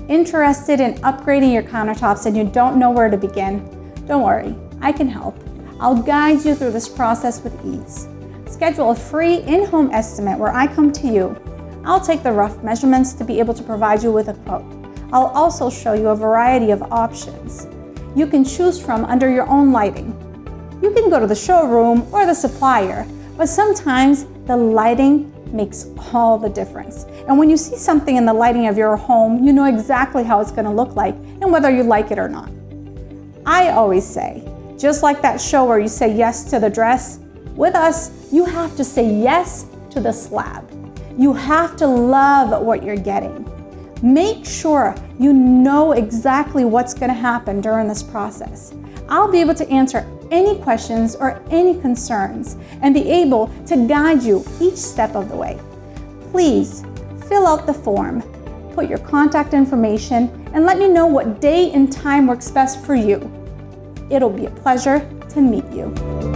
Interested in upgrading your countertops and you don't know where to begin? Don't worry, I can help. I'll guide you through this process with ease. Schedule a free in-home estimate where I come to you. I'll take the rough measurements to be able to provide you with a quote. I'll also show you a variety of options you can choose from under your own lighting. You can go to the showroom or the supplier, but sometimes the lighting makes all the difference. And when you see something in the lighting of your home, you know exactly how it's going to look like and whether you like it or not. I always say, just like that show where you say yes to the dress, with us, you have to say yes to the slab. You have to love what you're getting. Make sure you know exactly what's going to happen during this process. I'll be able to answer any questions or any concerns and be able to guide you each step of the way. Please fill out the form, put your contact information, and let me know what day and time works best for you. It'll be a pleasure to meet you.